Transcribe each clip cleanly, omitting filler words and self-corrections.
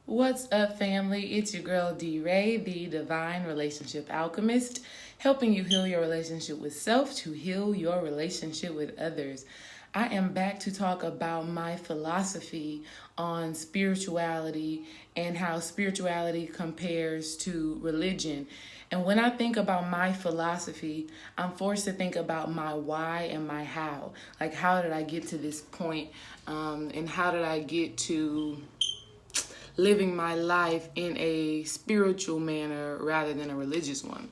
What's up, family? It's your girl D Ray, the Divine Relationship Alchemist, helping you heal your relationship with self to heal your relationship with others. I am back to talk about my philosophy on spirituality and how spirituality compares to religion. And when I think about my philosophy, I'm forced to think about my why and my how. Like, how did I get to this point? And how did I get to living my life in a spiritual manner rather than a religious one.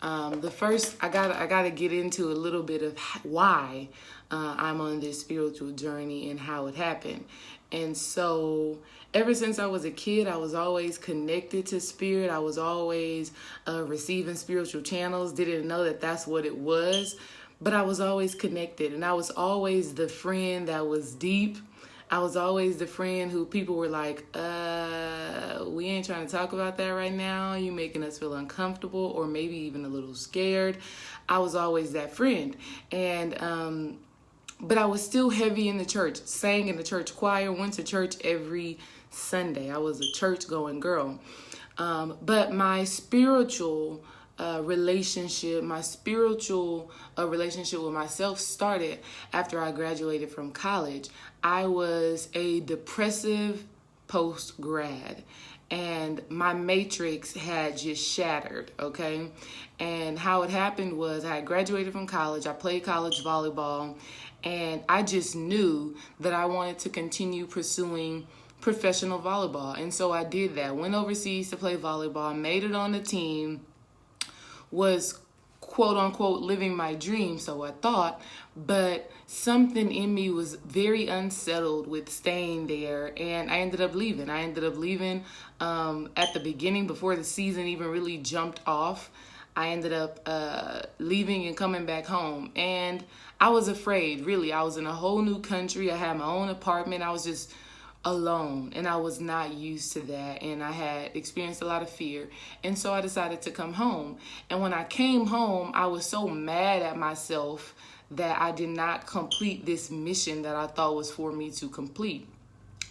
The first, I gotta get into a little bit of why I'm on this spiritual journey and how it happened. And so, ever since I was a kid, I was always connected to spirit. I was always receiving spiritual channels. Didn't know that that's what it was, but I was always connected, and I was always the friend that was deep. I was always the friend who people were like, we ain't trying to talk about that right now. You making us feel uncomfortable or maybe even a little scared. I was always that friend. And, but I was still heavy in the church, sang in the church choir, went to church every Sunday. I was a church going girl. But my spiritual relationship with myself started after I graduated from college. I was a depressive post-grad and my matrix had just shattered, okay? And how it happened was I had graduated from college, I played college volleyball, and I just knew that I wanted to continue pursuing professional volleyball. And so I did that, went overseas to play volleyball, made it on the team, was quote unquote living my dream, so I thought, but something in me was very unsettled with staying there, and I ended up leaving. At the beginning, before the season even really jumped off. I ended up leaving and coming back home, and I was afraid, really. I was in a whole new country. I had my own apartment. I was just alone, and I was not used to that, and I had experienced a lot of fear, and so I decided to come home. And when I came home, I was so mad at myself that I did not complete this mission that I thought was for me to complete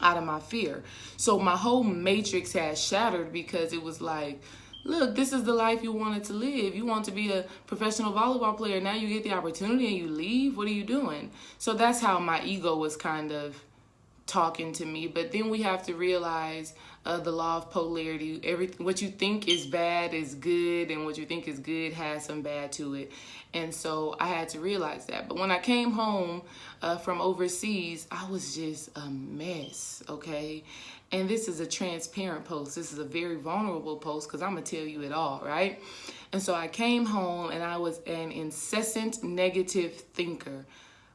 out of my fear. So my whole matrix had shattered because it was like, look, this is the life you wanted to live. You want to be a professional volleyball player. Now you get the opportunity and you leave. What are you doing? So that's how my ego was kind of talking to me. But then we have to realize the law of polarity. What you think is bad is good, and what you think is good has some bad to it. And so I had to realize that. But when I came home from overseas, I was just a mess, okay? And this is a transparent post. This is a very vulnerable post because I'm going to tell you it all, right? And so I came home and I was an incessant negative thinker.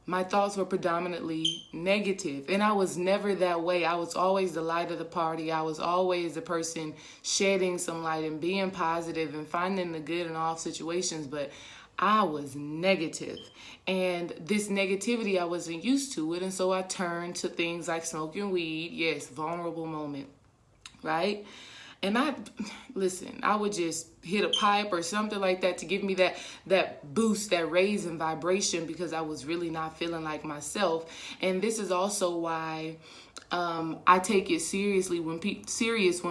My thoughts were predominantly negative, and I was never that way. I was always the light of the party. I was always the person shedding some light and being positive and finding the good in all situations, but I was negative. And this negativity, I wasn't used to it, and so I turned to things like smoking weed. Yes, vulnerable moment, right? And I would just hit a pipe or something like that to give me that boost, that raise in vibration, because I was really not feeling like myself. And this is also why I take it seriously when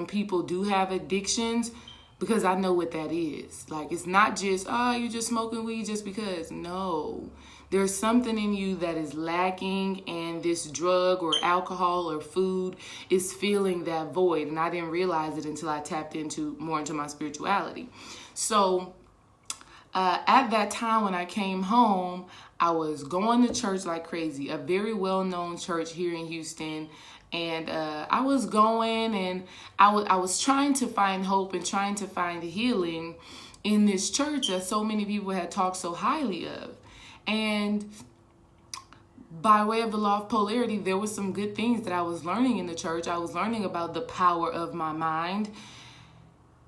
people do have addictions, because I know what that is. Like, it's not just, you're just smoking weed just because. No. There's something in you that is lacking, and this drug or alcohol or food is filling that void. And I didn't realize it until I tapped more into my spirituality. So at that time when I came home, I was going to church like crazy, a very well-known church here in Houston. And I was going, and I was trying to find hope and trying to find healing in this church that so many people had talked so highly of. And by way of the law of polarity, there were some good things that I was learning in the church. I was learning about the power of my mind.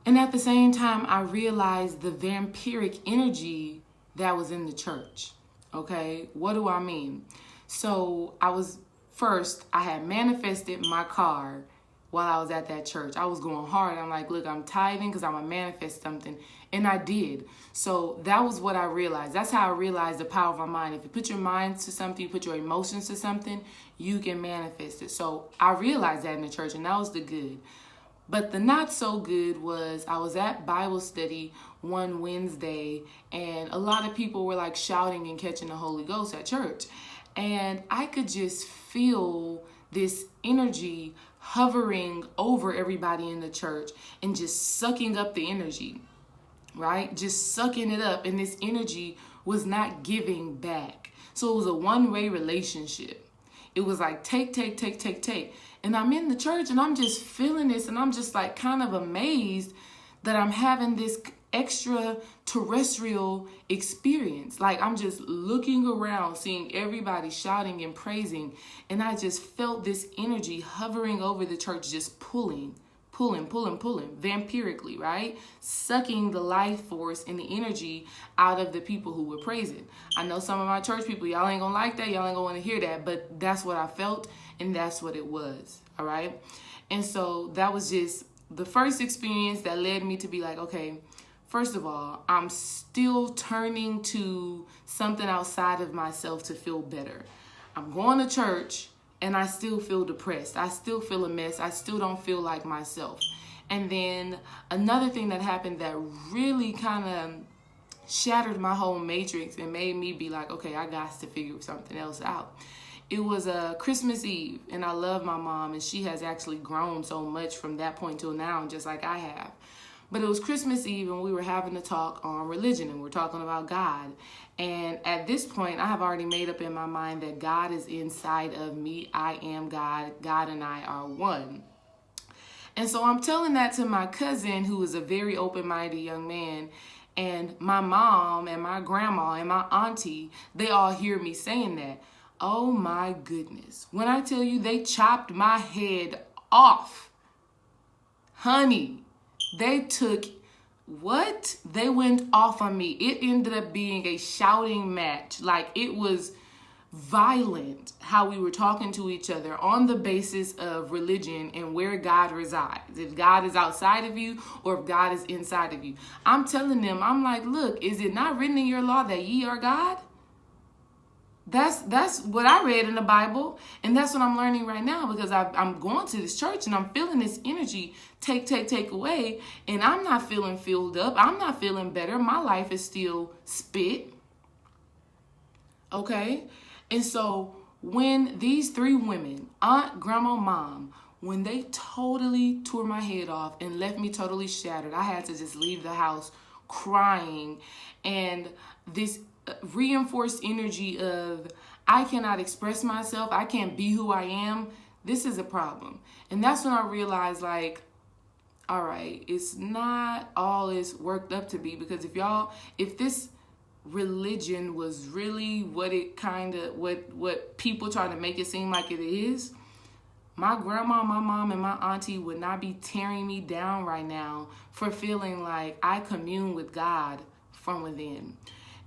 And at the same time, I realized the vampiric energy that was in the church. Okay, what do I mean? So I had manifested my car while I was at that church. I was going hard. I'm like, look, I'm tithing because I'm going to manifest something. And I did. So that was what I realized. That's how I realized the power of my mind. If you put your mind to something, you put your emotions to something, you can manifest it. So I realized that in the church, and that was the good. But the not so good was I was at Bible study one Wednesday, and a lot of people were like shouting and catching the Holy Ghost at church. And I could just feel this energy hovering over everybody in the church and just sucking up the energy, right? Just sucking it up. And this energy was not giving back. So it was a one-way relationship. It was like take, take, take, take, take. And I'm in the church and I'm just feeling this, and I'm just like kind of amazed that I'm having this extraterrestrial experience. Like I'm just looking around, seeing everybody shouting and praising. And I just felt this energy hovering over the church, just pulling, vampirically, right? Sucking the life force and the energy out of the people who were praising. I know some of my church people, y'all ain't gonna like that. Y'all ain't gonna want to hear that, but that's what I felt, and that's what it was, all right? And so that was just the first experience that led me to be like, okay, first of all, I'm still turning to something outside of myself to feel better. I'm going to church, and I still feel depressed. I still feel a mess. I still don't feel like myself. And then another thing that happened that really kind of shattered my whole matrix and made me be like, okay, I got to figure something else out. It was a Christmas Eve, and I love my mom, and she has actually grown so much from that point till now, just like I have. But it was Christmas Eve, and we were having a talk on religion, and we're talking about God. And at this point, I have already made up in my mind that God is inside of me. I am God. God and I are one. And so I'm telling that to my cousin, who is a very open-minded young man. And my mom and my grandma and my auntie, they all hear me saying that. Oh my goodness. When I tell you they chopped my head off, honey, they took what? They went off on me. It ended up being a shouting match. Like it was violent how we were talking to each other on the basis of religion and where God resides. If God is outside of you or if God is inside of you. I'm telling them, I'm like, look, is it not written in your law that ye are God? That's what I read in the Bible, and that's what I'm learning right now, because I'm going to this church and I'm feeling this energy take away, and I'm not feeling filled up. I'm not feeling better. My life is still spit. Okay? And so when these three women, aunt, grandma, mom, when they totally tore my head off and left me totally shattered, I had to just leave the house crying, and this reinforced energy of I cannot express myself, I can't be who I am, this is a problem. And that's when I realized, like, all right, it's not all it's worked up to be, because if this religion was really what it what people try to make it seem like it is, my grandma, my mom, and my auntie would not be tearing me down right now for feeling like I commune with God from within.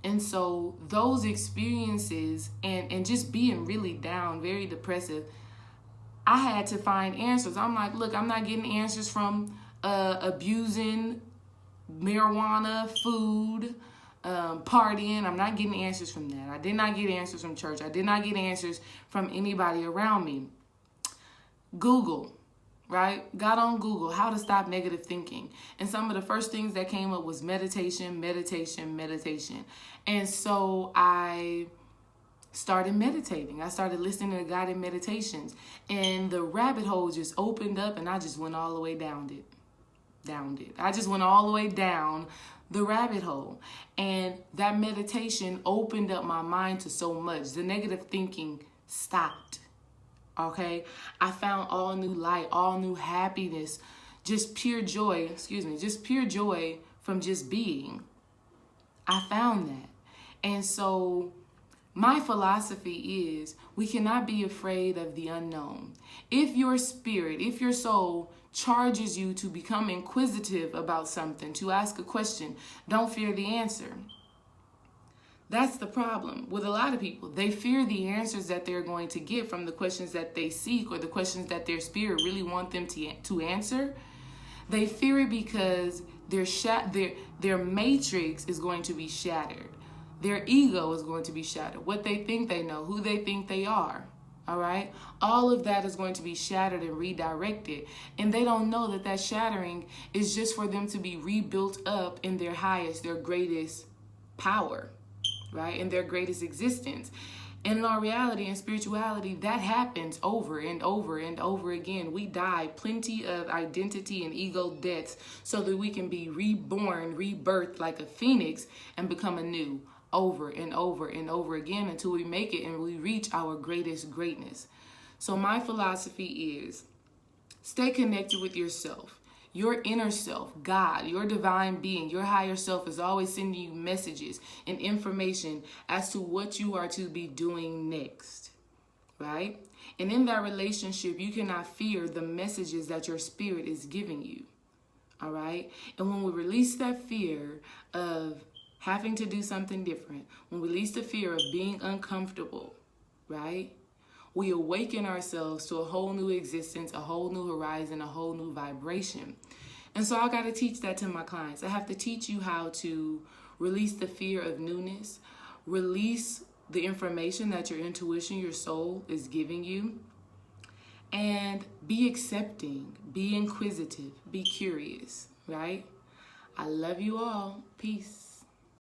And so those experiences and just being really down, very depressive, I had to find answers. I'm like, look, I'm not getting answers from abusing marijuana, food, partying. I'm not getting answers from that. I did not get answers from church. I did not get answers from anybody around me. Google. Right? Got on Google, how to stop negative thinking. And some of the first things that came up was meditation. And so I started meditating. I started listening to guided meditations. And the rabbit hole just opened up, and I just went all the way down it. I just went all the way down the rabbit hole. And that meditation opened up my mind to so much. The negative thinking stopped. Okay, I found all new light, all new happiness, just pure joy, from just being. I found that. And so my philosophy is we cannot be afraid of the unknown. If your spirit, if your soul charges you to become inquisitive about something, to ask a question, don't fear the answer. That's the problem with a lot of people. They fear the answers that they're going to get from the questions that they seek, or the questions that their spirit really want them to answer. They fear it because their matrix is going to be shattered. Their ego is going to be shattered. What they think they know, who they think they are. All right, all of that is going to be shattered and redirected, and they don't know that that shattering is just for them to be rebuilt up in their highest, their greatest power, right, in their greatest existence. And in our reality and spirituality, that happens over and over and over again. We die plenty of identity and ego deaths so that we can be reborn, rebirthed like a phoenix and become anew over and over and over again until we make it and we reach our greatest greatness. So my philosophy is stay connected with yourself. Your inner self, God, your divine being, your higher self is always sending you messages and information as to what you are to be doing next, right? And in that relationship, you cannot fear the messages that your spirit is giving you, all right? And when we release that fear of having to do something different, when we release the fear of being uncomfortable, right? We awaken ourselves to a whole new existence, a whole new horizon, a whole new vibration. And so I got to teach that to my clients. I have to teach you how to release the fear of newness, release the information that your intuition, your soul is giving you, and be accepting, be inquisitive, be curious, right? I love you all. Peace.